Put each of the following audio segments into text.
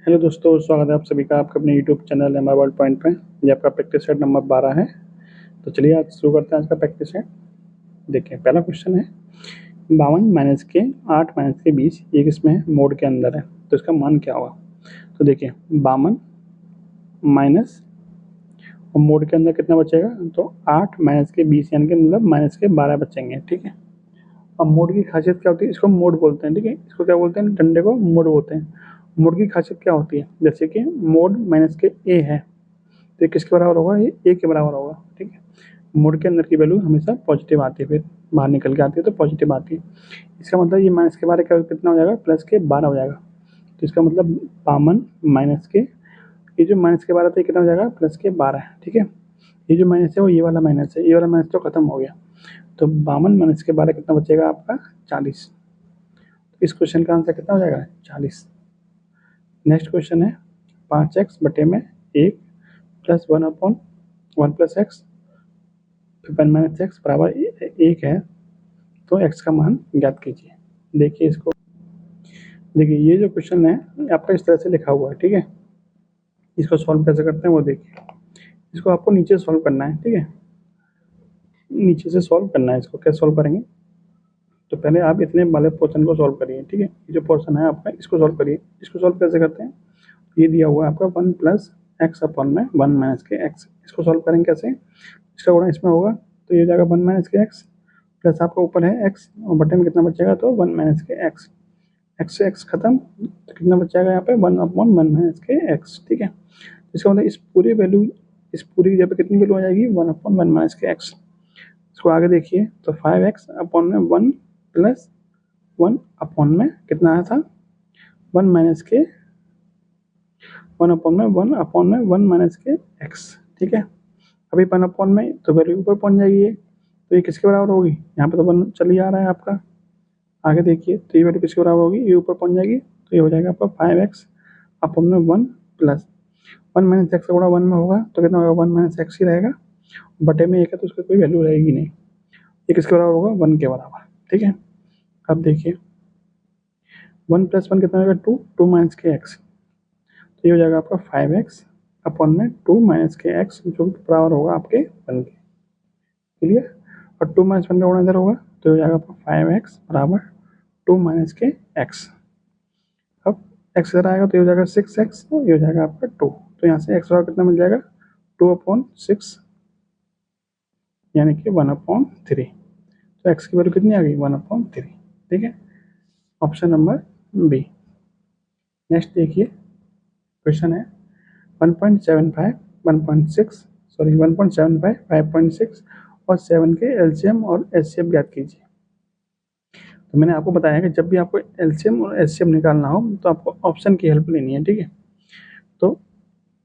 Hello दोस्तों, स्वागत है आप सभी का आपके अपने YouTube channel M World Point पे। ये आपका प्रैक्टिस सेट नंबर 12 है। तो चलिए आज शुरू करते हैं आज का प्रैक्टिस सेट। देखिए पहला क्वेश्चन है 52 माइनस के 8 माइनस के 20, ये किसमें है? मोड के अंदर है, तो इसका मान क्या होगा? तो देखिए 52 माइनस और मोड के अंदर कितना बचेगा? तो 8 माइनस के 20 यानी कि मतलब माइनस के 12 बचेंगे। ठीक है, अब मोड की खासियत क्या होती है? इसको मोड बोलते हैं। ठीक है, इसको क्या बोलते हैं? डंडे को मोड बोलते हैं। मोड की खासियत क्या होती है? जैसे कि मोड माइनस के ए है तो ये किसके बराबर होगा? ये ए के बराबर होगा। ठीक है, मोड के अंदर की वैल्यू हमेशा पॉजिटिव आती है, फिर बाहर निकल के आती है तो पॉजिटिव आती है। इसका मतलब ये माइनस के 12 का कितना हो जाएगा? प्लस के 12 हो जाएगा। तो इसका मतलब 52 माइनस के, ये जो माइनस के 12 था ये कितना हो जाएगा? प्लस के 12 है। ठीक है, ये जो माइनस है वो ये वाला माइनस है, ये वाला माइनस तो खत्म हो गया। तो 52 माइनस के 12 कितना बचेगा आपका? 40। इस क्वेश्चन का आंसर कितना हो जाएगा? 40। नेक्स्ट क्वेश्चन है 5x बटे में 1 plus 1 upon 1 plus x, 1 minus x बराबर 1 है, तो x का मान ज्ञात कीजिए। देखिए इसको, देखिए ये जो क्वेश्चन है आपका इस तरह से लिखा हुआ है। ठीक है, इसको सॉल्व कैसे करते हैं वो देखिए। इसको आपको नीचे सॉल्व करना है। ठीक है, नीचे से सॉल्व करना है। इसको कैसे सॉल्व करेंगे? तो पहले आप इतने वाले पोर्शन को सॉल्व करिए। ठीक है, ये जो पोर्शन है आपका इसको सॉल्व करिए। इसको सॉल्व कैसे करते हैं? ये दिया हुआ है आपका 1 प्लस एक्स अपॉन में 1 माइनस के एक्स। इसको सॉल्व करेंगे कैसे? इसका गुणा इसमें होगा तो ये जाएगा 1 माइनस के एक्स, प्लस आपका ऊपर है एक्स और बटे में कितना बचेगा? तो 1 माइनस के एक्स। एक्स से एक्स खत्म तो कितना बच जाएगा यहाँ पे? 1 अपॉन 1 माइनस के एक्स। ठीक है, इसका मतलब इस पूरी वैल्यू, इस पूरी जगह पे कितनी वैल्यू आ जाएगी? 1 अपॉन 1 माइनस के एक्स। इसको आगे देखिए तो 5x अपॉन में 1 प्लस 1 अपॉन में कितना आया था? 1 माइनस के 1 अपॉन में 1 अपॉन में 1 माइनस के एक्स। ठीक है, अभी 1 अपॉन में तो वैल्यू ऊपर पहुंच जाएगी ये, तो ये किसके बराबर होगी? यहाँ पे तो 1 चल ही आ रहा है आपका। आगे देखिए तो ये वैल्यू किसके बराबर होगी? ये ऊपर पहुंच जाएगी तो ये हो जाएगा आपका 5x अपॉन में 1 प्लस 1 माइनस एक्स का गुणा 1 में होगा तो कितना होगा? 1 माइनस एक्स ही रहेगा, बटे में एक है तो उसकी कोई वैल्यू रहेगी नहीं। ये किसके बराबर होगा? 1 के बराबर। ठीक है, अब देखिए 1 प्लस 1 कितना होगा? 2, 2 माइनस के एक्स, तो ये हो जाएगा आपका 5x अपॉन में 2 माइनस के एक्स जो बराबर होगा आपके 1 के। क्लियर? और 2 माइनस 1 का गुणा इधर होगा तो हो जाएगा आपका 5x बराबर 2 माइनस के एक्स। अब x इधर आएगा तो ये हो जाएगा 6x, तो ये हो जाएगा आपका 2। तो यहाँ से x बराबर कितना मिल जाएगा? 2 अपॉन 6 यानी कि 1 अपॉन 3। तो x की वैल्यू कितनी आ गई? 1 अपॉन 3। ठीक है, ऑप्शन नंबर बी। नेक्स्ट देखिए क्वेश्चन है 1.75, 1.6 सॉरी 1.75, 5.6 और 7 के एलसीएम और एचसीएफ ज्ञात कीजिए। तो मैंने आपको बताया कि जब भी आपको एलसीएम और एचसीएफ निकालना हो तो आपको ऑप्शन की हेल्प लेनी है। ठीक है, तो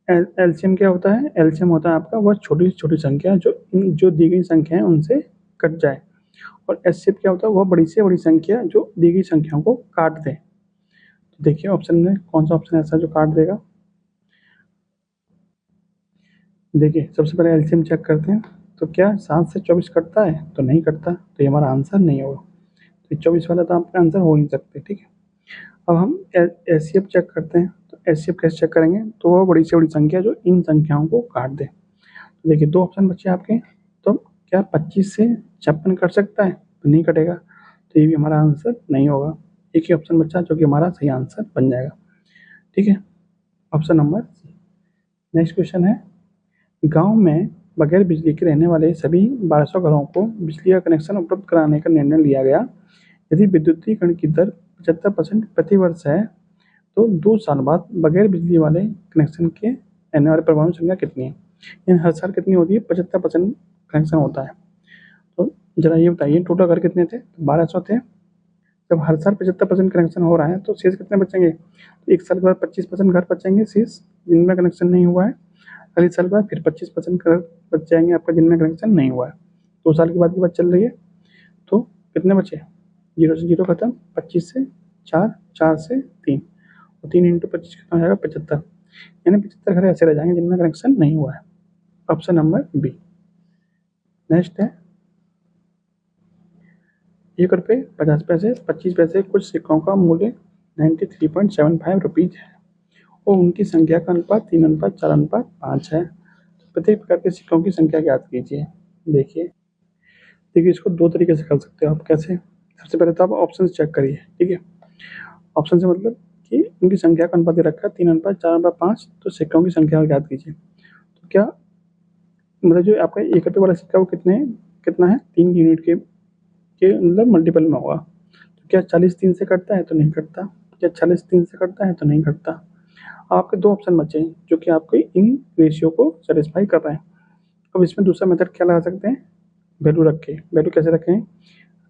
एलसीएम क्या होता है? एलसीएम होता है आपका वह छोटी छोटी संख्या जो दी गई संख्या है उनसे कट जाए, और एचसीएफ क्या होता है? वह बड़ी से बड़ी संख्या जो दी गई संख्याओं को काट दे। तो देखिए ऑप्शन में कौन सा ऑप्शन ऐसा जो काट देगा। देखिए सबसे पहले एलसीएम चेक करते हैं, तो क्या 7 से 24 कटता है? तो नहीं कटता, तो ये हमारा आंसर नहीं होगा। तो 24 वाला तो आपका आंसर हो नहीं सकते। ठीक है, अब हम एचसीएफ चेक करते हैं। तो एचसीएफ कैसे चेक करेंगे? तो वह बड़ी से बड़ी संख्या जो इन संख्याओं को काट दे। तो देखिए 2 ऑप्शन बचे आपके, तो क्या 25 से 56 कट सकता है? तो नहीं कटेगा, तो ये भी हमारा आंसर नहीं होगा। एक ही ऑप्शन बचा जो कि हमारा सही आंसर बन जाएगा। ठीक है, option number C. Next question है गांव में बगैर बिजली के रहने वाले सभी 1200 घरों को बिजली का कनेक्शन उपलब्ध कराने का निर्णय लिया गया। यदि विद्युतीकरण की दर 75% प्रति वर्ष है तो 2 साल बाद बगैर बिजली वाले कनेक्शन के रहने वाले परिवारों की संख्या कितनी है? यानी हर साल कितनी होती है? 75% कनेक्शन होता है। तो जरा ये बताइए टोटल घर कितने थे? 1200 थे। जब हर साल 75% कनेक्शन हो रहा है तो शेष कितने बचेंगे? तो एक साल के बाद 25% घर बचेंगे शेष जिनमें कनेक्शन नहीं हुआ है। अगले साल के बाद फिर 25% घर बच जाएंगे आपका जिनमें कनेक्शन नहीं हुआ है। 2 साल के बाद की बात चल रही है। तो कितने बचे? 0 से 0 खत्म, 25 से 4, 4 से 3 और 3 इंटू 25 कितना हो जाएगा? 75। यानी 75 घर ऐसे रह जाएंगे जिनमें कनेक्शन नहीं हुआ है। Option number B. नेक्स्ट है 1 रुपये 50 पैसे 25 पैसे कुछ सिक्कों का मूल्य 93.75 रुपीज है और उनकी संख्या का अनुपात 3:4:5 है। प्रत्येक प्रकार के सिक्कों की संख्या ज्ञात कीजिए। देखिए इसको दो तरीके से कर सकते हो आप। कैसे? सबसे पहले तो आप ऑप्शन चेक करिए, ठीक है। ऑप्शन से मतलब कि उनकी संख्या का अनुपात दे रखा है 3:4:5, तो सिक्कों की संख्या ज्ञात कीजिए। तो क्या मतलब जो आपका 1 रुपये वाला सिक्का वो कितना है? 3 यूनिट के मतलब मल्टीपल में होगा। तो क्या 40 3 से कटता है? तो नहीं कटता। क्या 40 3 से कटता है? तो नहीं कटता। आपके दो ऑप्शन बचे हैं जो कि आपके इन रेशियो को सेटिस्फाई कर रहे हैं। अब इसमें दूसरा मेथड क्या लगा सकते हैं? वैल्यू रख के। वैल्यू कैसे रखें?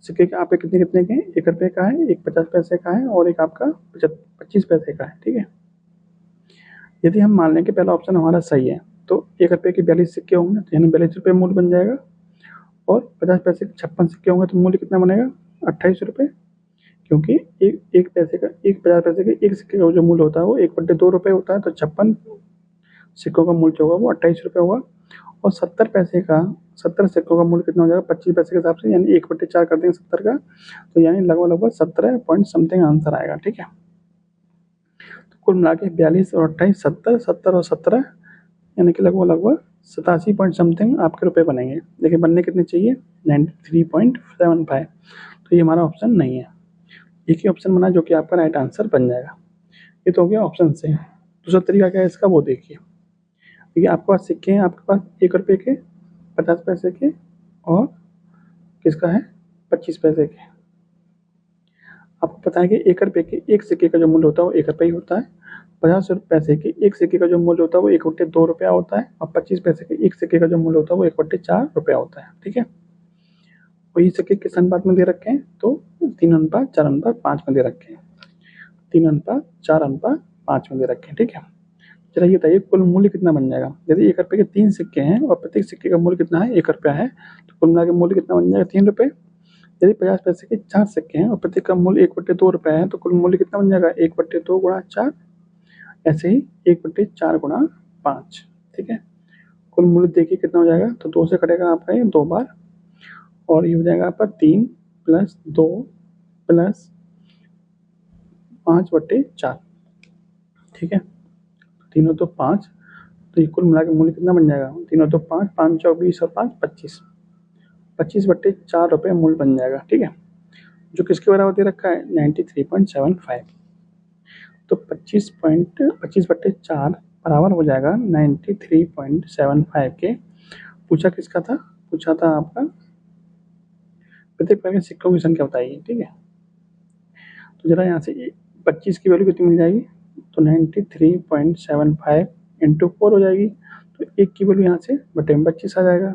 सिक्के के आपके कितने के हैं? 1 रुपये का है, एक 50 पैसे का है और एक आपका 25 पैसे का है, ठीक है। यदि हम मान लें कि पहला ऑप्शन हमारा सही है तो 1 रुपये के 42 सिक्के होंगे, तो यानी 42 रुपये मूल्य बन जाएगा। और 50 पैसे के 56 सिक्के होंगे तो मूल्य कितना बनेगा? 28 रुपये। क्योंकि एक पैसे का, एक 50 पैसे के एक सिक्के का जो मूल्य होता है वो 1/2 रुपये होता है, तो 56 सिक्कों का मूल्य जो होगा वो 28 रुपये होगा। और 70 सिक्कों का मूल्य कितना हो जाएगा? 25 पैसे के हिसाब से, यानी 1/4 कर देंगे 70 का, तो यानी लगभग 17 पॉइंट समथिंग आंसर आएगा, ठीक है। तो कुल मिला के 42 और 28 70, 70 और 17 यानी कि लगभग 87 पॉइंट समथिंग आपके रुपये बनेंगे। लेकिन बनने कितने चाहिए? 93.75। तो ये हमारा ऑप्शन नहीं है। एक ही ऑप्शन बना जो कि आपका राइट आंसर बन जाएगा। ये तो हो गया ऑप्शन से। दूसरा तरीका क्या है इसका, वो देखिए। देखिए आपके पास सिक्के हैं, आपके पास 1 रुपये के, 50 पैसे के और किसका है? 25 पैसे के। आपको पता है कि 1 रुपये के एक सिक्के का जो मूल्य होता है वो 1 रुपये ही होता है। 50 पैसे के एक सिक्के का जो मूल्य होता है वो 1/2 रुपया होता है। और 25 पैसे के एक सिक्के का जो मूल्य होता है वो 1/4 रुपया होता है, ठीक है। और ये सिक्के किस अनुपात में दे रखे हैं? तो 3:4:5 में दे रखे हैं। 3:4:5 में दे रखे हैं, ठीक है। चलिए ये बताइए कुल मूल्य कितना बन जाएगा? यदि 1 रुपये के 3 सिक्के हैं और प्रत्येक सिक्के का मूल्य कितना है? 1 रुपया है, तो कुल मिला के मूल्य कितना बन जाएगा? 3 रुपये। यदि 50 पैसे के 4 सिक्के हैं और प्रत्येक का मूल्य 1/2 रुपया है, तो कुल मूल्य कितना बन जाएगा? 1/2 गुणा 4। ऐसे ही 1/4 गुणा 5, ठीक है। कुल मूल्य देखिए कितना हो जाएगा? तो 2 से कटेगा आपका ये 2 बार, और ये हो जाएगा आपका 3 + 2 + 5/4, ठीक है। 3 तो 5, तो ये कुल मिला के मूल्य कितना बन जाएगा? 3 तो 5, 5 चौक 20 और 5 25, 25/4 रुपये मूल्य बन जाएगा, ठीक है। जो किसके बराबर दे रखा है? 93.75। तो 25/4 बराबर हो जाएगा 93.75 के। पूछा किसका था? पूछा था आपका प्रत्येक प्रकार के सिक्कों की संख्या बताइए, ठीक है। तो जरा यहाँ से 25 की वैल्यू कितनी मिल जाएगी? तो 93.75 इंटू 4 हो जाएगी। तो 1 की वैल्यू यहाँ से बटे में 25 आ जाएगा,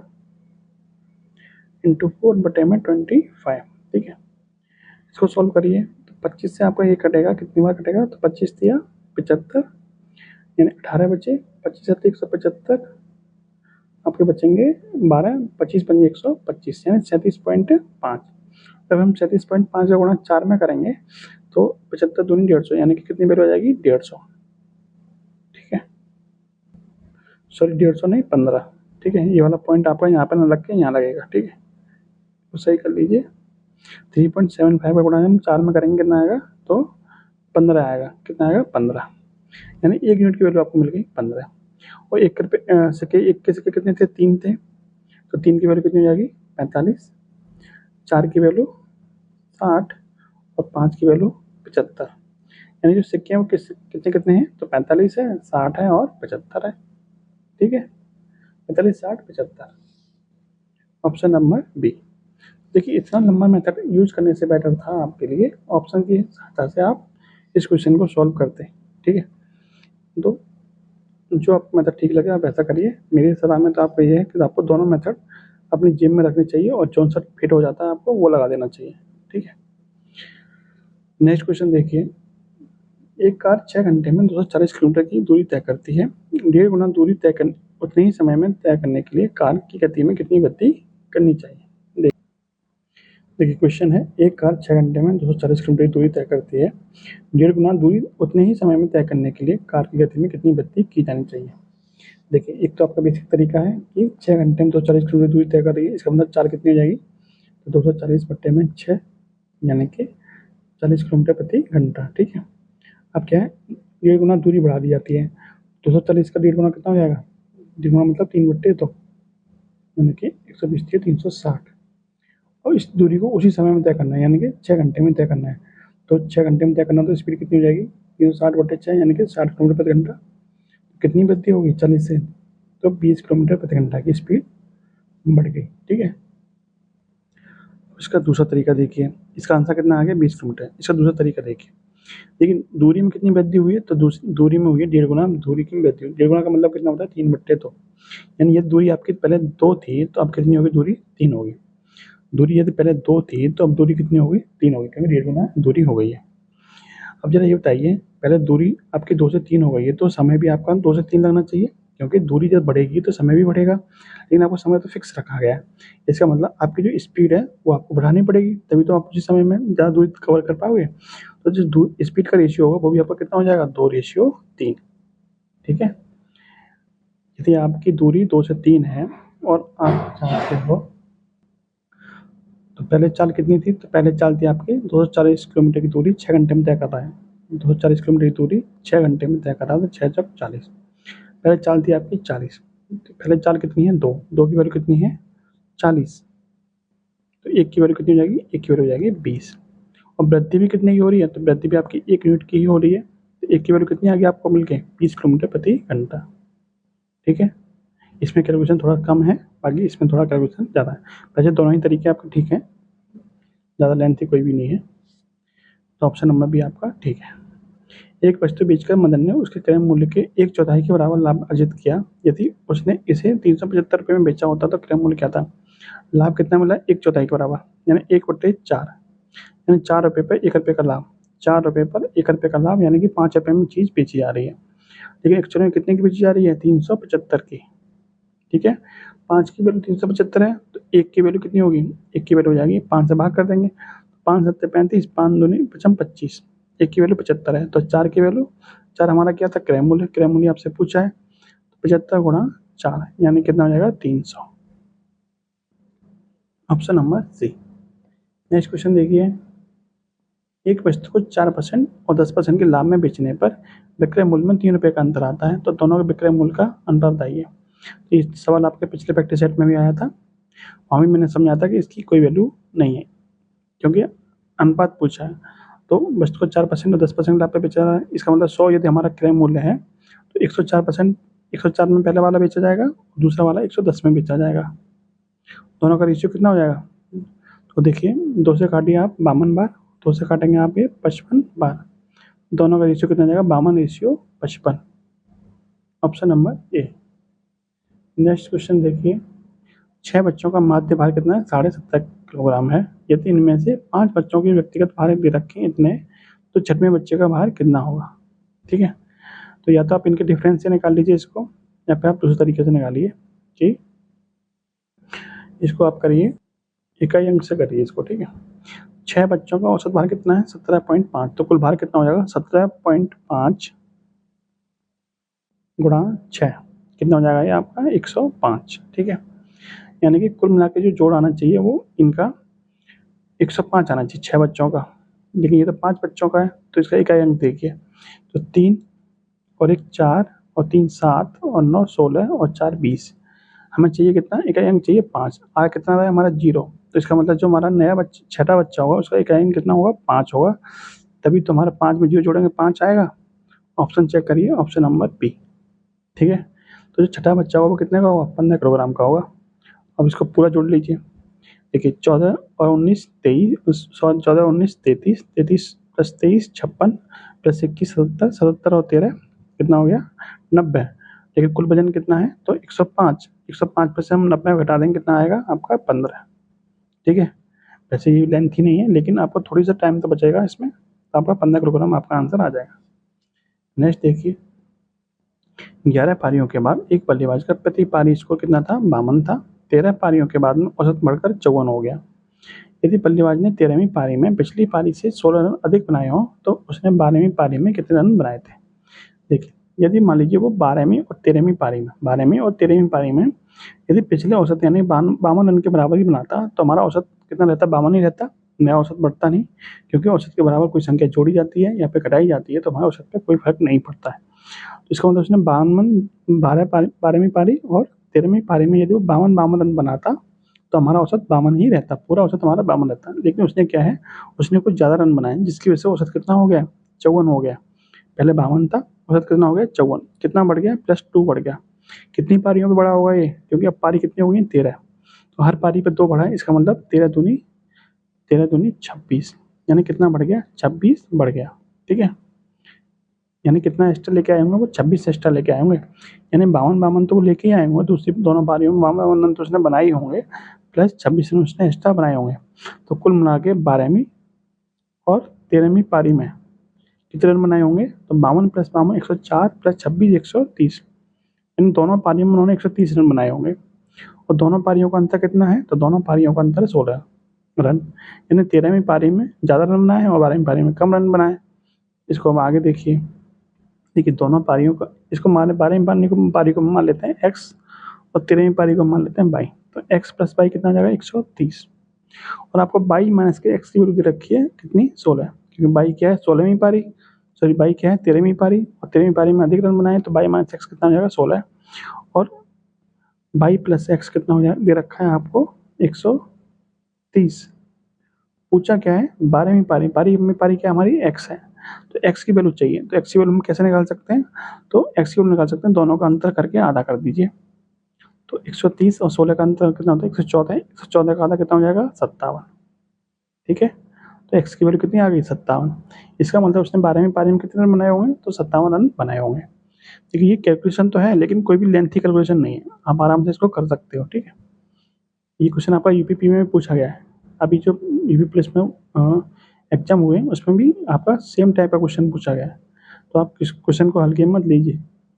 इंटू 4 बटे में 25, ठीक है। इसको सॉल्व करिए तो 25 से आपका ये कटेगा, कितनी बार कटेगा? तो 25 दिया 75, यानी 18 बचे। 25 से 175 आपके बचेंगे 12, 25 पंजे 125, यानी 37.5। जब हम 37.5 का गुणा 4 में करेंगे तो 75 दूनी 150, यानी कि कितनी वैल्यू आ जाएगी? 150, ठीक है। सॉरी 150 नहीं 15, ठीक है। ये वाला पॉइंट आपका यहाँ पर ना लग के यहाँ लगेगा, ठीक है। तो सही कर लीजिए। 3.75 का गुणा हम 4 में करेंगे कितना आएगा? तो 15 आएगा। कितना आएगा? 15, यानी 1 यूनिट की वैल्यू आपको मिल गई 15। और 1 रुपये सिक्के, 1 के सिक्के कितने थे? 3 थे, तो 3 की वैल्यू कितनी हो जाएगी? 45, 4 की वैल्यू 60 और 5 की वैल्यू 75। यानी जो सिक्के हैं वो कितने कितने हैं? तो 45 है, 60 है और 75 है, ठीक है। 45, 60, 75, ऑप्शन नंबर बी। देखिए इतना लंबा मेथड यूज करने से बेटर था आपके लिए ऑप्शन की सहायता से आप इस क्वेश्चन को सॉल्व करते, ठीक है। तो जो आपको मेथड ठीक लगे आप ऐसा करिए। मेरी सलाह में तो आपको ये है कि आपको दोनों मेथड अपनी जिम में रखनी चाहिए और जो सा फिट हो जाता है आपको वो लगा देना चाहिए, ठीक है। नेक्स्ट क्वेश्चन देखिए। एक कार 6 घंटे में 240 किलोमीटर की दूरी तय करती है। 1.5 गुना दूरी उतने ही समय में तय करने के लिए कार की गति में कितनी वृद्धि करनी चाहिए? देखिए क्वेश्चन है, एक कार 6 घंटे में 240 किलोमीटर की दूरी तय करती है। 1.5 गुना दूरी उतने ही समय में तय करने के लिए कार की गति में कितनी वृद्धि की जानी चाहिए? देखिए एक तो आपका बेसिक तरीका है कि 6 घंटे में 240 किलोमीटर दूरी तय कर रही है, इसका मतलब 4 कितनी हो जाएगी? तो 240/6, यानी कि 40 किलोमीटर प्रति घंटा, ठीक है। अब क्या है? 1.5 गुना दूरी बढ़ा दी जाती है। 240 का 1.5 गुना कितना हो जाएगा? 1.5 गुना मतलब 3/2, यानी कि 120 थी 360। और इस दूरी को उसी समय में तय करना है, यानी कि 6 घंटे में तय करना है। तो 6 घंटे में तय करना, तो स्पीड कितनी हो जाएगी? 360/6 यानी कि 60 किलोमीटर प्रति घंटा। कितनी वृद्धि होगी? 40 से, तो 20 किलोमीटर प्रति घंटा की स्पीड बढ़ गई। ठीक है। इसका दूसरा तरीका देखिए, इसका आंसर कितना आ गया? 20 किलोमीटर। इसका दूसरा तरीका देखिए, लेकिन दूरी में कितनी वृद्धि हुई है? तो दूरी में हुई है 1.5 गुना दूरी की वृद्धि। 1.5 गुना का मतलब कितना होता है? 3/2। यानी ये दूरी आपकी पहले 2 थी, तो अब कितनी होगी? दूरी 3 होगी। दूरी यदि पहले 2 थी, तो अब दूरी कितनी होगी? 3 होगी, क्योंकि 1.5 गुना दूरी हो गई है। अब जरा ये बताइए, पहले दूरी आपकी 2 से 3 हो गई है, तो समय भी आपका 2 से 3 लगना चाहिए, क्योंकि दूरी जब बढ़ेगी तो समय भी बढ़ेगा। लेकिन आपको समय तो फिक्स रखा गया है। इसका मतलब आपकी जो स्पीड है वो आपको बढ़ानी पड़ेगी, तभी तो आप उसी समय में ज़्यादा दूरी कवर कर पाओगे। तो जो स्पीड का रेशियो होगा वो भी आपका कितना हो जाएगा? 2:3। ठीक है। यदि आपकी दूरी 2 से 3 है और आप चाहते हो, तो पहले चाल कितनी थी? तो पहले चाल थी आपकी 240 किलोमीटर की दूरी 6 घंटे में तय कर रहा है। 240 किलोमीटर की दूरी 6 घंटे में तय कर रहा है, तो 6 चौक 40। पहले चाल थी आपकी 40। तो पहले चाल कितनी है? 2। 2 की वैल्यू कितनी है? 40। तो 1 की वैल्यू कितनी हो जाएगी? 1 की वैल्यू हो जाएगी 20। और वृद्धि भी कितने की हो रही है? तो वृद्धि भी आपकी 1 यूनिट की ही हो रही है। तो 1 की वैल्यू कितनी आ गई आपको मिलके? 20 किलोमीटर प्रति घंटा। ठीक है। इसमें कैलकुलेशन थोड़ा कम है, बाकी इसमें थोड़ा कैलकुलेशन ज़्यादा है। वैसे दोनों ही तरीके आपके ठीक हैं, ज़्यादा लेंथी कोई भी नहीं है। तो ऑप्शन नंबर भी आपका ठीक है। एक वस्तु बेचकर मदन ने उसके क्रय मूल्य के 1/4 के बराबर लाभ अर्जित किया। यदि उसने इसे 375 रुपये में बेचा होता तो क्रय मूल्य क्या था? लाभ कितना मिला? 1/4 के बराबर, यानी 1/4, यानी 4 रुपये पर 1 रुपये का लाभ। 4 रुपये पर 1 रुपये का लाभ, यानी कि 5 रुपये में चीज़ बेची जा रही है। लेकिन एक्चुअली में कितने की बेची जा रही है? 375 की। ठीक है। 5 की वैल्यू 375 है, तो 1 की वैल्यू कितनी होगी? 1 की वैल्यू हो जाएगी 5 से भाग कर देंगे, 5 7 35, 5 दूनी 25। 1 की वैल्यू 75 है, तो 4 की वैल्यू, 4 हमारा क्या था? क्रय मूल्य। क्रय मूल्य आपसे पूछा है, 75 गुणा 4, यानी कितना हो जाएगा? 300। Option number C. Next question देखिए, एक वस्तु को 4% और 10% के लाभ में बेचने पर विक्रय मूल्य में 3 रुपये का अंतर आता है, तो दोनों के विक्रय मूल्य का अंतर बताइए। तो ये सवाल आपके पिछले प्रैक्टिस सेट में भी आया था, वहाँ भी मैंने समझा था कि इसकी कोई वैल्यू नहीं है, क्योंकि अनुपात पूछा है। तो वस्तु को 4% और 10% लाभ पे बेचा रहा है, इसका मतलब 100 यदि हमारा क्रय मूल्य है, तो 104%, 104 में पहले वाला बेचा जाएगा, दूसरा वाला 110 में बेचा जाएगा। दोनों का रेशियो कितना हो जाएगा? तो देखिए, 2 से काटिए आप 52 बार, 2 से काटेंगे आप ये 55 बार। दोनों का रेशियो कितना जाएगा? 52:55। Option number A. Next question देखिए, 6 बच्चों का माध्य भार कितना है? 17.5 किलोग्राम है। यदि इनमें से 5 बच्चों के व्यक्तिगत भार दे रखे इतने, तो 6वें बच्चे का भार कितना होगा? ठीक है। तो या तो आप इनके डिफरेंस से निकाल लीजिए इसको, या फिर आप दूसरे तरीके से निकालिए कि इसको आप करिए इकाई अंक से करिए इसको। ठीक है। 6 बच्चों का औसत भार कितना है? 17.5। तो कुल भार कितना हो जाएगा? 17.5 गुणा 6, कितना हो जाएगा ये आपका? 105। ठीक है। यानी कि कुल मिला के जो जोड़ आना चाहिए वो इनका 105 आना चाहिए 6 बच्चों का, लेकिन ये तो 5 बच्चों का है, तो इसका इकाई अंक देखिए, तो 3 और 1 4 और 3 7 और 9 16 और 4 20। हमें चाहिए कितना? इकाई अंक चाहिए 5। आगे कितना रहा है हमारा? 0। तो इसका मतलब जो हमारा नया बच्चा, छठा बच्चा होगा, उसका इकाई अंक कितना होगा? 5 होगा। तभी तो हमारा 5 में 0 जोड़ेंगे 5 आएगा। ऑप्शन चेक करिए, ऑप्शन नंबर बी। ठीक है। तो जो छठा बच्चा होगा वो कितने का होगा? 15 किलोग्राम का होगा। अब इसको पूरा जोड़ लीजिए। देखिए, 14 और 19 23, 14 19 33, 33 प्लस 23 56, प्लस 21 77, 77 और 13 कितना हो गया? 90। लेकिन कुल वजन कितना है? तो 105। 105 में से हम 90 घटा देंगे, कितना आएगा आपका? 15। ठीक है। वैसे ये लेंथ ही नहीं है, लेकिन आपको थोड़ी सा टाइम तो बचेगा इसमें, तो आपका 15 किलोग्राम आपका आंसर आ जाएगा। नेक्स्ट देखिए, 11 पारियों के बाद एक बल्लेबाज का प्रति पारी स्कोर कितना था? 52 था। 13 पारियों के बाद में औसत बढ़कर 54 हो गया। यदि बल्लेबाज ने 13वीं पारी में पिछली पारी से 16 रन अधिक बनाए हों, तो उसने 12वीं पारी में कितने रन बनाए थे? देखिए, यदि मान लीजिए वो 12वीं और 13वीं पारी में, 12वीं और 13वीं पारी में यदि पिछले औसत यानी 52 रन के बराबर ही बनाता, तो हमारा औसत कितना रहता? 52 ही रहता। नया औसत बढ़ता नहीं, क्योंकि औसत के बराबर कोई संख्या जोड़ी जाती है या फिर घटाई जाती है तो हमारे औसत पे कोई फर्क नहीं पड़ता है। तो इसका मतलब उसने 12वीं पारी और 13वीं पारी में यदि वो 52 रन बनाता तो हमारा औसत 52 ही रहता, पूरा औसत हमारा 52 रहता। लेकिन उसने क्या है, उसने कुछ ज़्यादा रन बनाए जिसकी वजह से औसत कितना हो गया, 54 हो गया। पहले 52 था, औसत कितना हो गया, 54। कितना बढ़ गया, +2 बढ़ गया। कितनी पारियों पे बड़ा होगा ये, क्योंकि अब पारी कितनी हो गई, 13। तो हर पारी पे 2 बढ़ा है, इसका मतलब 13 दूनी 26, यानी कितना बढ़ गया, 26 बढ़ गया। ठीक है, यानी कितना एक्स्ट्रा लेके आए होंगे वो, 26 एक्स्ट्रा लेके आए होंगे। यानी 52 तो वो लेके ही आए होंगे, दूसरी दोनों पारियों में 52 रन तो उसने बनाए ही होंगे, प्लस 26 रन उसने एक्स्ट्रा बनाए होंगे। तो कुल मिला के 12वीं और 13वीं पारी में कितने रन बनाए होंगे, तो 52 + 52 104 + 26 130। इन दोनों पारियों में उन्होंने 130 रन बनाए होंगे। और दोनों पारियों का अंतर कितना है, तो दोनों पारियों का अंतर 16 रन। यानी 13वीं पारी में ज़्यादा रन बनाए हैं और 12वीं पारी में कम रन बनाए। इसको हम आगे देखिए, दोनों पारियों का, इसको मान 12वीं पारी को मान लेते हैं x और 13वीं पारी को मान लेते हैं y। तो x + y कितना आ जाएगा, 130। और आपको y माइनस के x की वैल्यू दे रखी है कितनी, 16, क्योंकि y क्या है, 16वीं पारी, सॉरी y क्या है, 13वीं पारी, और 13वीं पारी में अधिक रन बनाए तो y माइनस x कितना हो जाएगा, 16। और y + x कितना हो जाएगा, दे रखा है आपको 130। पूछा क्या है, 12वीं पारी में पारी क्या हमारी x है, तो x की वैल्यू चाहिए। तो x की वैल्यू हम कैसे निकाल सकते हैं, तो x की वैल्यू निकाल सकते हैं, दोनों का अंतर करके आधा कर दीजिए। तो 130 और 16 का अंतर कितना होता है, 114। 114 का आधा कितना हो जाएगा, 57। ठीक है, तो x की वैल्यू कितनी आ गई, 57। इसका मतलब उसने 12वीं पारी में कितने रन बनाए होंगे, तो 57 रन बनाए होंगे। देखिए ये कैलकुलेशन तो है, लेकिन कोई भी लेंथी कैलकुलेशन नहीं है, आप आराम से इसको कर सकते हो। ठीक है, ये क्वेश्चन आपका यूपीपी में पूछा गया है। अभी जो यूपी पुलिस में एग्जाम हुए उसमें भी आपका सेम टाइप का क्वेश्चन पूछा गया है। तो आप इस क्वेश्चन को हल्के मत लीजिए,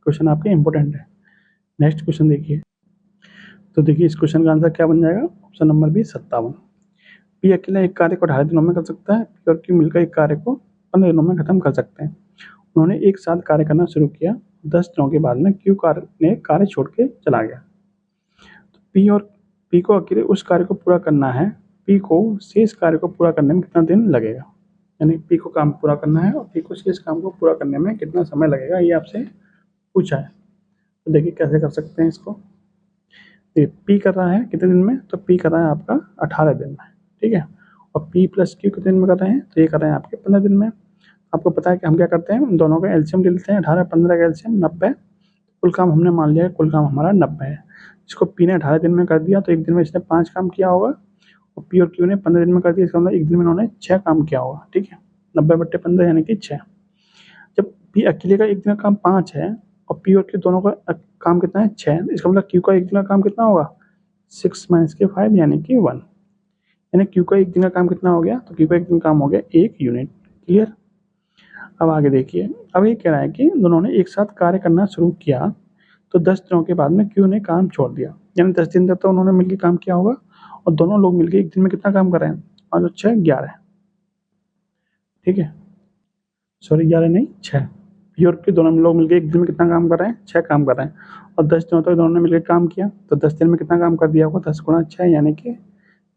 क्वेश्चन आपके इंपॉर्टेंट है। नेक्स्ट क्वेश्चन देखिए, तो देखिए इस क्वेश्चन का आंसर क्या बन जाएगा, ऑप्शन नंबर बी, 57। पी अकेला एक कार्य को 18 दिनों में कर सकता है, पी और क्यू मिलकर एक कार्य को 15 दिनों में खत्म कर सकते हैं। उन्होंने एक साथ कार्य करना शुरू किया, 10 दिनों के बाद में क्यू ने कार्य छोड़ के चला गया। तो पी को अकेले उस कार्य को पूरा करना है, पी को शेष कार्य को पूरा करने में कितना दिन लगेगा। यानी पी को काम पूरा करना है और पी को शेष काम को पूरा करने में कितना समय लगेगा, ये आपसे पूछा है। तो देखिए कैसे कर सकते हैं इसको। पी कर रहा है कितने दिन में, तो पी कर रहा है आपका 18 दिन में। ठीक है, और पी + क्यू कितने दिन में कर रहे हैं, तो ये कर रहे हैं आपके 15 दिन में। आपको पता है कि हम क्या करते हैं, उन दोनों का एलसीएम ले लेते हैं, 18 15 का एलसीएम 90। कुल काम हमने मान लिया, कुल काम हमारा 90 है। इसको पी ने 18 दिन में कर दिया तो एक दिन में इसने 5 काम किया होगा, और पी और क्यू ने 15 दिन में कर दिया, इसका मतलब एक दिन में इन्होंने 6 काम किया होगा। ठीक है, 90/15 यानी कि 6। जब पी अकेले का एक दिन का काम 5 है और पी और क्यू दोनों का काम कितना है, 6, इसका मतलब क्यू का एक दिन का काम कितना होगा, 6 - के 5 यानी कि 1। यानी क्यू का एक दिन का काम कितना हो गया, तो क्यू का एक दिन काम हो गया 1 यूनिट। क्लियर। अब आगे देखिए, अब ये कह रहा है कि दोनों ने एक साथ कार्य करना शुरू किया तो 10 दिनों के बाद में क्यू ने काम छोड़ दिया। यानी 10 दिन तक तो उन्होंने मिलकर काम किया होगा, और दोनों लोग मिलकर एक दिन में कितना काम कर रहे हैं, 5 और 6 11। ठीक है, सॉरी 11 नहीं 6। पी और क्यू दोनों लोग मिलकर एक दिन में कितना काम कर रहे हैं, 6 काम कर रहे हैं, और 10 दिनों तक दोनों ने मिलकर काम किया तो 10 दिन में कितना काम कर दिया होगा, 10 × 6 यानी कि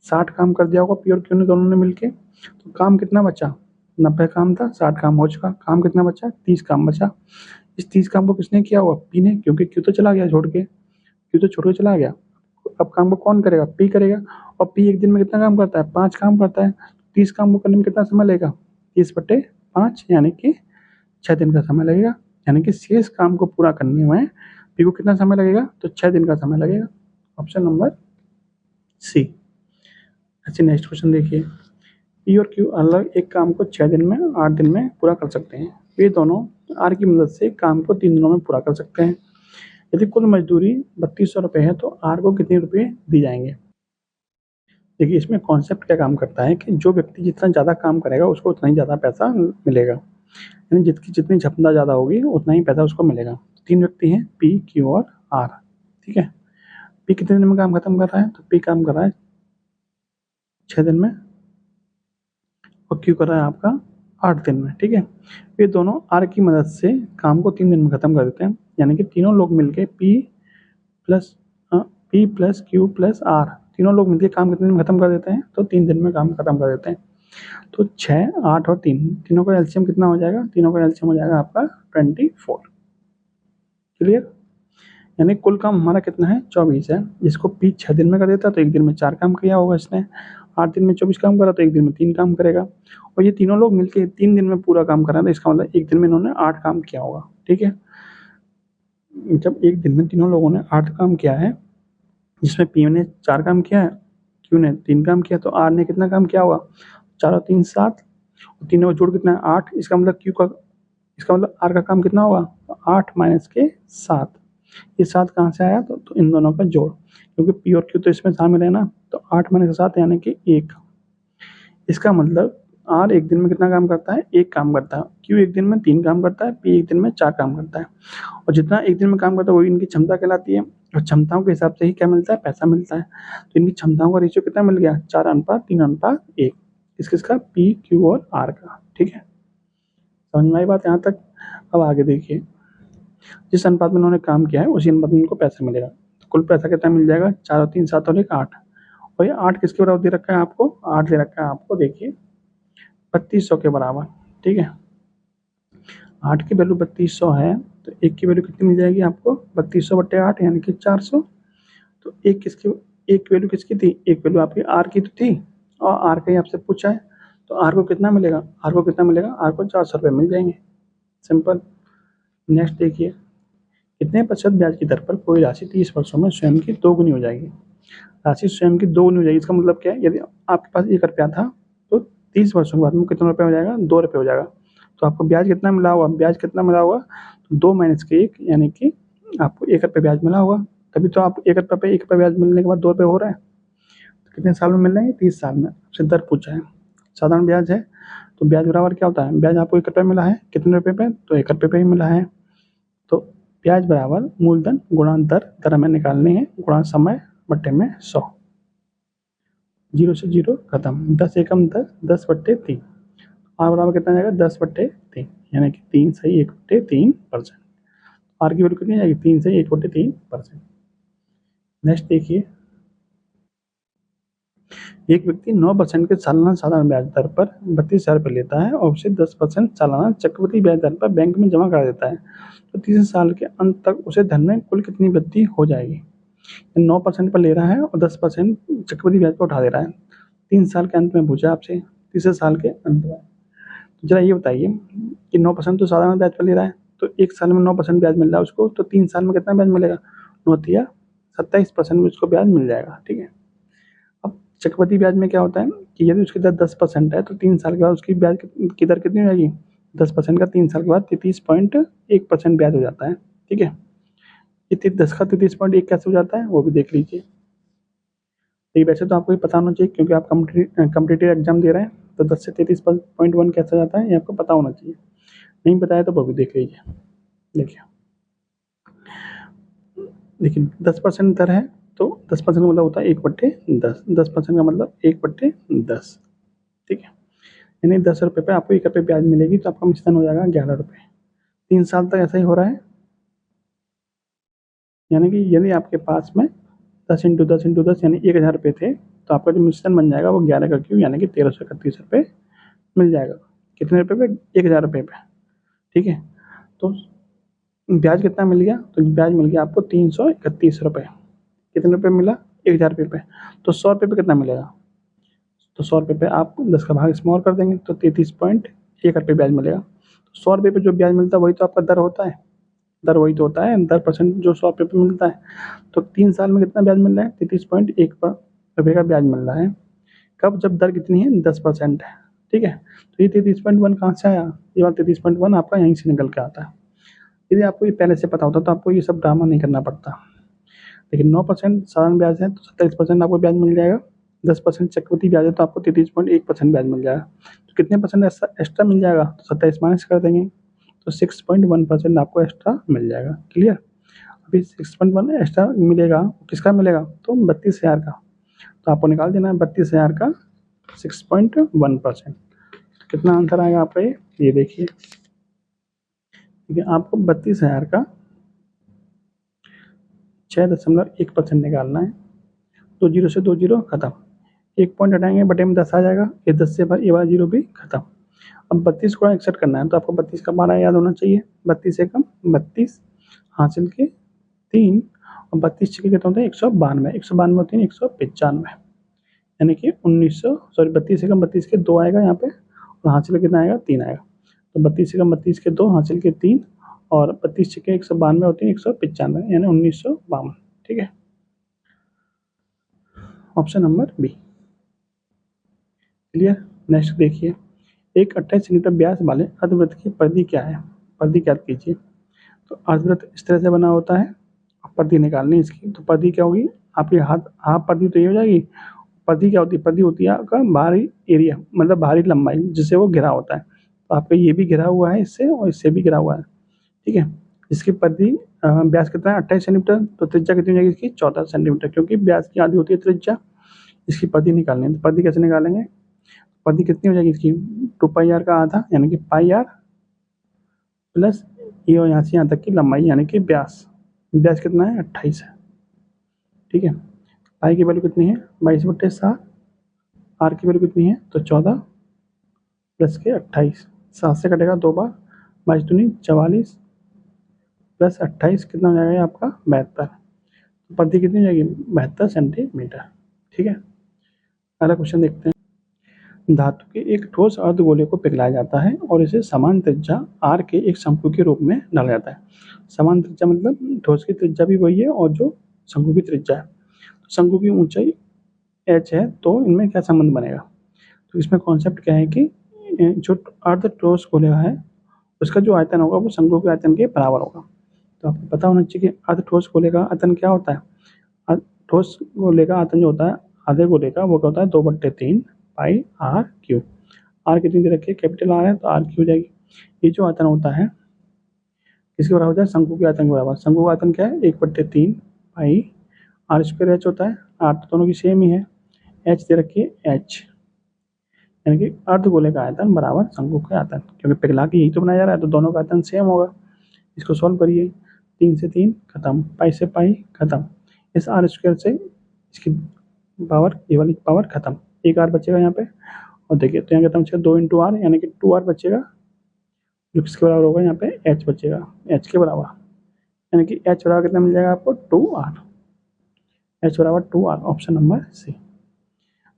60 काम कर दिया होगा पी और क्यू ने दोनों ने मिलके। तो काम कितना बचा, 90 काम था, 60 काम हो चुका, काम कितना बचा, 30 काम बचा। इस 30 काम को किसने किया होगा, पी ने, क्योंकि क्यू तो चला गया छोड़ के, क्यू तो छोड़ के चला गया। अब काम को कौन करेगा, पी करेगा, और पी एक दिन में कितना काम करता है, 5 काम करता है। 30 काम को करने में कितना समय लगेगा, 30/5 यानी कि 6 दिन का समय लगेगा। यानी कि शेष काम को पूरा करने में पी को कितना समय लगेगा, तो 6 दिन का समय लगेगा। Option number C. अच्छा नेक्स्ट क्वेश्चन देखिए, पी और क्यू अलग एक काम को 6 दिन में 8 दिन में पूरा कर सकते हैं। वे दोनों आर की मदद से काम को 3 दिनों में पूरा कर सकते हैं। यदि कुल मजदूरी 3200 रुपये है तो आर को कितने रुपये दिए जाएंगे। देखिए इसमें कॉन्सेप्ट क्या काम करता है कि जो व्यक्ति जितना ज़्यादा काम करेगा उसको उतना ही ज़्यादा पैसा मिलेगा, यानी जितनी क्षमता ज़्यादा होगी उतना ही पैसा उसको मिलेगा। 3 व्यक्ति हैं, पी क्यू और आर। ठीक है, पी कितने दिन में काम खत्म कर रहा है, तो पी काम कर रहा है 6 दिन में, और क्यू कर रहा है आपका 8 दिन में। ठीक है, ये दोनों आर की मदद से काम को 3 दिन में खत्म कर देते हैं। यानी कि तीनों लोग मिलके P + Q + R, तीनों लोग मिलकर काम कितने दिन में खत्म कर देते हैं, तो 3 दिन में काम खत्म कर देते हैं। तो 6, 8 और 3 तीनों का एलसीएम कितना हो जाएगा? तीनों का एलसीएम हो जाएगा आपका 24। क्लियर? यानी कुल काम हमारा कितना है? 24 है। जिसको पी 6 दिन में कर देता तो 1 दिन में 4 काम किया होगा इसने। 8 दिन में 24 काम करा तो 1 दिन में 3 काम करेगा। और ये तीनों लोग मिलके 3 दिन में पूरा काम करा तो इसका मतलब 1 दिन में इन्होंने 8 काम किया होगा। ठीक है, जब 1 दिन में तीनों लोगों ने 8 काम किया है, जिसमें पी ने 4 काम किया है, क्यू ने 3 काम किया, तो आर ने कितना काम किया होगा? 4 और 3 7, और तीनों का जोड़ कितना है? 8। इसका मतलब आर का काम कितना होगा? 8 माइनस के 7। ये 7 कहाँ से आया? तो इन दोनों का जोड़, क्योंकि पी और क्यू तो इसमें शामिल है ना, तो 8 माइनस 7 यानी कि 1। इसका मतलब आर 1 दिन में कितना काम करता है? 1 काम करता है। क्यू 1 दिन में 3 काम करता है, पी 1 दिन में 4 काम करता है। और जितना 1 दिन में काम करता है वही इनकी क्षमता कहलाती है, और क्षमताओं के हिसाब से ही क्या मिलता है? पैसा मिलता है। तो इनकी क्षमताओं का रेशियो कितना मिल गया? 4:3:1। किसका? पी, क्यू और आर का। ठीक है, समझ में आई बात यहाँ तक? अब आगे देखिए, जिस अनुपात में उन्होंने काम किया है उसी अनुपात में उनको पैसा मिलेगा। तो कुल पैसा कितना मिल जाएगा? 4 और 3 7 और 1 8। और ये 8 किसके बराबर दे रखा है आपको? 8 दे रखा है आपको, देखिए 3200 के बराबर। ठीक है, 8 की वैल्यू 3200 है, तो 1 की वैल्यू कितनी मिल जाएगी आपको? 3200/8 यानी कि 400। तो एक वैल्यू किसकी थी? एक वैल्यू आपकी आर की तो थी, और आर का ही आपसे पूछा है, तो आर को कितना मिलेगा? आर को 400 रुपये मिल जाएंगे। सिंपल। नेक्स्ट देखिए, कितने प्रतिशत ब्याज की दर पर कोई राशि 30 वर्षों में स्वयं की 2 गुनी हो जाएगी? राशि स्वयं की 2 गुनी हो जाएगी, इसका मतलब क्या है? यदि आपके पास 1 रुपया था तो 30 वर्षों के बाद में कितना रुपये हो जाएगा? 2 रुपये हो जाएगा। तो आपको ब्याज कितना मिला होगा? ब्याज कितना मिला होगा? 2 माइनस के 1 यानी कि आपको 1 रुपये ब्याज मिला होगा। तभी तो आप 1 रुपये पे 1 रुपये ब्याज मिलने के बाद 2 रुपये हो रहा है। तो कितने साल में मिल रहे हैं? 30 साल में। आपसे दर पूछा है, साधारण ब्याज है, तो ब्याज बराबर क्या होता है? ब्याज आपको 1 रुपये मिला है, कितने रुपये पे? तो 1 रुपये पे ही मिला है। तो ब्याज बराबर मूलधन गुणा दर, दर हमें निकालनी है, गुणा समय बट्टे में 100। 0 से 0 खत्म। 10 एकम 10, 10/3। आर बराबर कितना जाएगा? 10/3, यानी कि 3 सही 1/3%। आर की वैल्यू कितनी जाएगी? 3 सही 1/3%। नेक्स्ट देखिए, एक व्यक्ति 9% के सालाना साधारण ब्याज दर पर 32,000 रुपये लेता है और उसे 10% सालाना चक्रवृद्धि ब्याज दर पर बैंक में जमा करा देता है, तो 30 साल के अंत तक उसे धन में कुल कितनी वृद्धि हो जाएगी? 9% पर ले रहा है और 10% चक्रवृद्धि ब्याज पर उठा दे रहा है। 3 साल के अंत में पूछा आपसे, तीसरे साल के अंत में। तो जरा ये बताइए कि 9% तो साधारण ब्याज पर ले रहा है, तो 1 साल में 9% ब्याज मिल रहा है उसको, तो 3 साल में कितना ब्याज मिलेगा? 9 27% में उसको ब्याज मिल जाएगा। ठीक है, अब चक्रवृद्धि ब्याज में क्या होता है कि यदि उसकी दर 10% है तो 3 साल के बाद उसकी ब्याज की दर कितनी हो जाएगी? 10% का 3 साल के बाद 33.1% ब्याज हो जाता है। ठीक है, ये 10 का 33.1 कैसे हो जाता है वो भी देख लीजिए। ये वैसे तो आपको ही पता होना चाहिए, क्योंकि आप कम्पिटिटिव एग्जाम दे रहे हैं, तो 10 से 33.1 कैसे हो जाता है ये आपको पता होना चाहिए। नहीं बताया तो वो भी देख लीजिए। देखिए 10% दर है, तो 10% का मतलब होता है 1/10। 10% का मतलब 1/10। ठीक है, यानी 10 रुपये पे आपको 1 रुपये ब्याज मिलेगी, तो आपका मिश्रण हो जाएगा 11 रुपये। 3 साल तक ऐसा ही हो रहा है, यानी कि यदि आपके पास में 10 × 10 × 10 यानी 1,000 रुपये थे, तो आपका जो मिश्रण बन जाएगा वो 11 का क्यूब यानी कि 1331 रुपये मिल जाएगा। कितने रुपये पे? 1,000 रुपये पे। ठीक है, तो ब्याज कितना मिल गया? तो ब्याज मिल गया आपको 331 रुपये। कितने रुपये मिला? 1,000 रुपये पे। तो 100 रुपये पे कितना मिलेगा? तो 100 रुपये पे आप 10 का भाग इसमें और कर देंगे तो 33.1 रुपये ब्याज मिलेगा। तो 100 रुपये पे जो ब्याज मिलता है वही तो आपका दर होता है। दर वही तो होता है, 10% जो 100 रुपये पे मिलता है। तो 3 साल में कितना ब्याज मिल रहा है? 33.1 रुपये का ब्याज मिल रहा है। कब? जब दर कितनी है? 10% है। ठीक है, तो ये 33.1 कहाँ से आया? ये वाला 33.1 आपका यहीं से निकल के आता है। यदि आपको ये पहले से पता होता तो आपको ये सब ड्रामा नहीं करना पड़ता। लेकिन 9% साधारण ब्याज है तो 27% आपको ब्याज मिल जाएगा। 10% चक्रवृद्धि ब्याज है तो आपको 33.1% ब्याज मिल जाएगा। तो कितने परसेंट एक्स्ट्रा मिल जाएगा? तो 27 माइनस कर देंगे तो 6.1% आपको एक्स्ट्रा मिल जाएगा। क्लियर? अभी 6.1 एक्स्ट्रा मिलेगा, किसका मिलेगा? तो 32,000 का। तो आपको निकाल देना है 32,000 का 6.1%। कितना आंसर आएगा आपका? ये देखिए, ठीक है, आपको 32,000 का 6.1% निकालना है। तो 0 से 2 0 खत्म। एक पॉइंट हटाएंगे, बटे में 10 आ जाएगा, ये 10 से ये वाला 0 भी खत्म। अब 32 को 61 करना है तो आपको 32 का बारह याद होना चाहिए। 32 से कम 32 हासिल के 3 और 32 छक्के कितने होते हैं 192, 192 होते हैं 195, यानी कि 32 से कम 32 के 2 आएगा यहाँ पे, और हासिल कितना आएगा 3 आएगा। तो 32 से कम 32 के 2 हासिल के 3 और 32 छक्के 192 होते हैं 195, यानी 1952। ठीक है, option number B clear. Next देखिए, एक 28 सेंटीमीटर व्यास वाले अर्धवृत्त की परिधि क्या है, परिधि ज्ञात कीजिए। तो अर्धवृत्त इस तरह से बना होता है, परिधि निकालनी है इसकी। तो परिधि क्या होगी, आपकी हाफ परिधि तो ये हो जाएगी। परिधि क्या होती है, परिधि होती है आपका बाहरी एरिया, मतलब बाहरी लंबाई जिससे वो घिरा होता है। तो आपका ये भी घिरा हुआ है इससे और इससे भी घिरा हुआ है। ठीक है, इसकी परिधि व्यास कितना है 28 सेंटीमीटर, तो त्रिज्या कितनी हो जाएगी इसकी 14 सेंटीमीटर, क्योंकि व्यास की आधी होती है त्रिज्या। इसकी परिधि निकालनी है, तो परिधि कैसे निकालेंगे, परिधि कितनी हो जाएगी इसकी 2πr का आधा, यानी कि πr प्लस ये और यहाँ से यहाँ तक की लंबाई, यानी कि व्यास। व्यास कितना है 28 है। ठीक है, पाई की वैल्यू कितनी है 22/7, आर की वैल्यू कितनी है तो 14 प्लस के 28, 7 से कटेगा 2 बार, 22 दूनी 44 प्लस 28 कितना हो जाएगा आपका 72। परिधि कितनी हो जाएगी 72 सेंटीमीटर। ठीक है, अगला क्वेश्चन देखते हैं। धातु के एक ठोस अर्धगोले को पिघलाया जाता है और इसे समान त्रिज्या आर के एक शंकु के रूप में डाला जाता है। समान त्रिज्या मतलब ठोस की त्रिज्या भी वही है और जो शंकु की त्रिज्या है। तो शंकु की ऊंचाई h है, तो इनमें क्या संबंध बनेगा। तो इसमें कॉन्सेप्ट क्या है कि जो अर्ध ठोस गोले है उसका जो आयतन होगा वो शंकु के आयतन के बराबर होगा। तो आपको पता होना चाहिए कि अर्ध ठोस गोले का आयतन क्या होता है। ठोस गोले का आयतन जो होता है आधे गोले का, वो क्या होता है 2/3 पाई आर क्यू। आर कितनी दे रखी है, कैपिटल आर है तो आर क्यू हो जाएगी। ये जो आयतन होता है किसके बराबर होता है, शंकु के आयतन के बराबर। शंकु का आयतन क्या है 1/3 पाई आर स्क्वायर एच होता है। आर तो दोनों की सेम ही है, एच दे रखी है एच, यानी कि अर्धगोले का आयतन बराबर शंकु का आयतन, क्योंकि पिघला के यही तो बनाया जा रहा है तो दोनों का आयतन सेम होगा। इसको सॉल्व करिए, 3 से 3 खत्म, पाई से पाई खत्म, इस आर स्क्वायर से इसकी पावर ये वाली पावर खत्म, एक आर बचेगा यहाँ पे। और देखिए तो यहाँ कितना बचेगा 2 × r, यानी कि 2r बचेगा, जो किसके बराबर होगा यहाँ पे h बचेगा, h के बराबर, यानी कि h बराबर कितना मिल जाएगा आपको 2r, h बराबर 2r, ऑप्शन नंबर सी।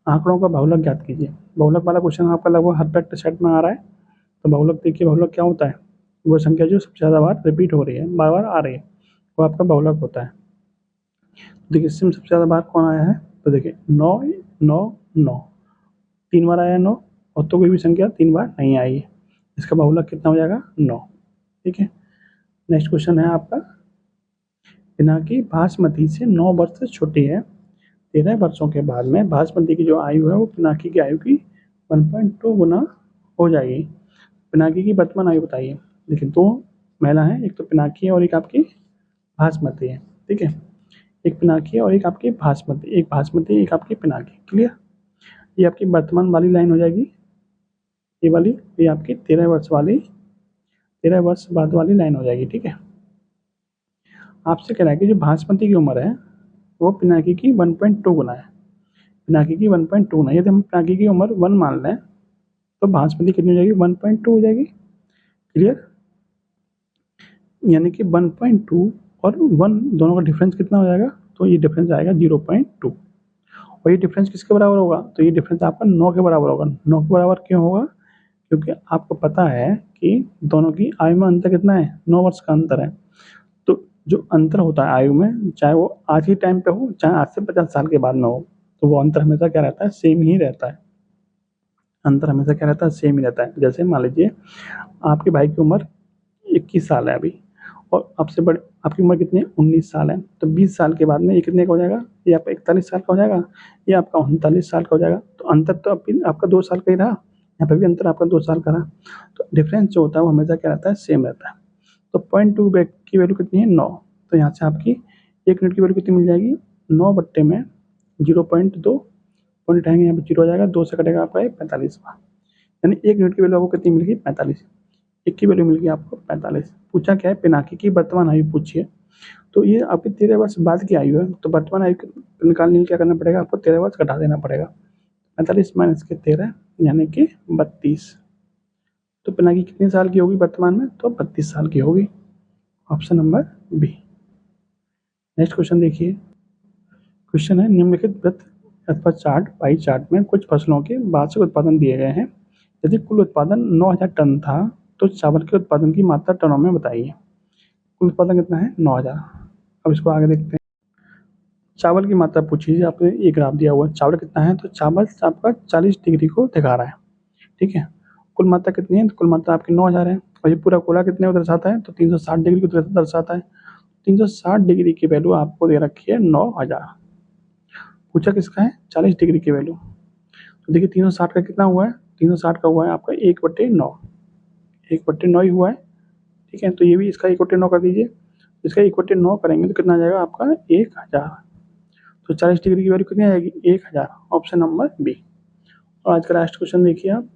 आंकड़ों का बहुलक ज्ञात कीजिए। बहुलक वाला क्वेश्चन आपका लगभग हर प्रैक्टिस सेट में आ रहा है। तो बहुलक देखिए, बहुलक क्या होता है, वो संख्या जो सबसे ज़्यादा बार रिपीट हो रही है, बार बार आ रही है, वो आपका बहुलक होता है। देखिए इसमें सबसे ज़्यादा बार कौन आया है, तो देखिए 9 9 9 3 बार आया 9, और तो कोई भी संख्या 3 बार नहीं आई है, इसका बहुलक कितना हो जाएगा 9। ठीक है, नेक्स्ट क्वेश्चन है आपका, पिनाकी बासमती से 9 वर्ष से छोटी है, 13 वर्षों के बाद में बासमती की जो आयु है वो पिनाकी की आयु की 1.2 गुना हो जाएगी। पिनाकी की वर्तमान आयु बताइए। देखिए 2 महिला हैं, एक तो पिनाकी है और एक आपकी बासमती है। ठीक है, एक पिनाकी है और एक आपकी बासमती, एक बासमती एक आपकी पिनाकी। क्लियर, ये आपकी वर्तमान वाली लाइन हो जाएगी, ये वाली, ये आपकी 13 वर्ष वाली, 13 वर्ष बाद वाली लाइन हो जाएगी। ठीक है, आपसे कह रहा है कि जो बासमती की उम्र है वो पिनाकी की 1.2 गुना है। पिनाकी की 1.2 गुना, यदि हम पिनाकी की उम्र 1 मान लें तो बासमती कितनी हो जाएगी 1.2 हो जाएगी। क्लियर, यानी कि 1.2 और 1 दोनों का डिफरेंस कितना हो जाएगा, तो ये डिफरेंस आएगा 0.2, और ये डिफरेंस किसके बराबर होगा, तो ये डिफरेंस आपका 9 के बराबर होगा। 9 के बराबर क्यों होगा, क्योंकि आपको पता है कि दोनों की आयु में अंतर कितना है, 9 वर्ष का अंतर है। तो जो अंतर होता है आयु में, चाहे वो आज ही टाइम पे हो चाहे आज से 50 साल के बाद में हो, तो वो अंतर हमेशा क्या रहता है, सेम ही रहता है। अंतर हमेशा क्या रहता है, सेम ही रहता है। जैसे मान लीजिए आपके भाई की उम्र 21 साल है अभी, और आपसे बड़े आपकी उम्र कितनी है 19 साल है, तो 20 साल के बाद में ये कितने का हो जाएगा, ये आपका 41 साल का हो जाएगा, ये आपका 39 साल का हो जाएगा। तो अंतर तो आपका 2 साल का ही रहा, यहाँ पर भी अंतर आपका 2 साल का रहा। तो डिफरेंस जो होता है वो हमेशा क्या रहता है, सेम रहता है। तो 0.2 की वैल्यू कितनी है 9, तो यहाँ से आपकी 1 यूनिट की वैल्यू कितनी मिल जाएगी 9 बट्टे में 0.2, पॉइंट उठाएंगे यहाँ पे 0 हो जाएगा, 2 से कटेगा आपका 45वां, यानी 1 यूनिट की वैल्यू आपको कितनी मिल गई 45, 1 की वैल्यू मिल गई आपको 45। पूछा क्या है, पिनाकी की वर्तमान आयु पूछिए। तो ये आपकी 13 वर्ष बाद की आयु है, तो वर्तमान आयु निकालने के लिए क्या करना पड़ेगा, आपको 13 वर्ष घटा देना पड़ेगा। 45 माइनस के 13 यानी कि 32। तो पिनाकी कितने साल की होगी वर्तमान में? तो 32 साल की होगी। Option number B. Next question देखिए। क्वेश्चन है निम्नलिखित वृत्त अथवा चार्ट पाई चार्ट में कुछ फसलों के वार्षिक उत्पादन दिए गए हैं। यदि कुल उत्पादन 9000 टन था तो चावल के उत्पादन की मात्रा टनों में बताइए। कुल उत्पादन कितना है? 9000। अब इसको आगे देखते हैं। चावल की मात्रा पूछी है आपने, एक ग्राफ दिया हुआ है। चावल कितना है? तो चावल आपका 40 डिग्री को दिखा रहा है। ठीक है। कुल मात्रा कितनी है? तो कुल मात्रा आपकी 9000 है। और ये पूरा कोला कितने को दर्शाता है? तो 360 डिग्री को दर्शाता है। 360 डिग्री की वैल्यू आपको दे रखी है 9000। पूछा किसका है? 40 डिग्री की वैल्यू। तो देखिए 360 का कितना हुआ है? 360 का हुआ है आपका 1/9। 1/9 ही हुआ है। ठीक है, तो ये भी इसका 1/9 कर दीजिए। इसका 1/9 करेंगे तो कितना आ जाएगा आपका? 1000। तो 40 डिग्री की वैल्यू कितनी आएगी? 1000। Option number B. और आज का लास्ट क्वेश्चन देखिए आप।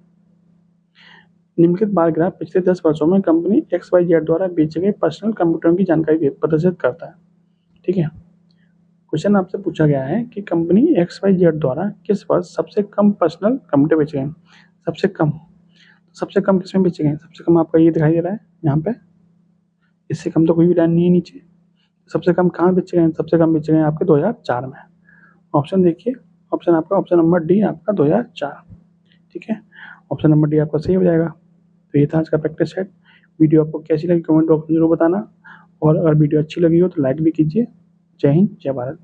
निम्नलिखित बार ग्राफ पिछले 10 वर्षों में कंपनी XYZ द्वारा बेचे गए पर्सनल कंप्यूटरों की जानकारी प्रदर्शित करता है। ठीक है। क्वेश्चन आपसे पूछा गया है कि कंपनी XYZ द्वारा किस वर्ष सबसे कम पर्सनल कंप्यूटर बेचे गए? सबसे कम किसमें बेचे गए? सबसे कम आपका ये दिखाई दे रहा है यहाँ पे। इससे कम तो कोई भी लाइन नहीं है नीचे। सबसे कम कहाँ बेचे गए? सबसे कम बेचे गए आपके 2004 में। ऑप्शन देखिए। ऑप्शन आपका ऑप्शन नंबर डी आपका 2004। ठीक है। ऑप्शन नंबर डी आपका सही हो जाएगा। तो ये था आज का प्रैक्टिस सेट। वीडियो आपको कैसी लगी कमेंट बॉक्स में जरूर बताना। और अगर वीडियो अच्छी लगी हो तो लाइक भी कीजिए। जय हिंद, जय भारत।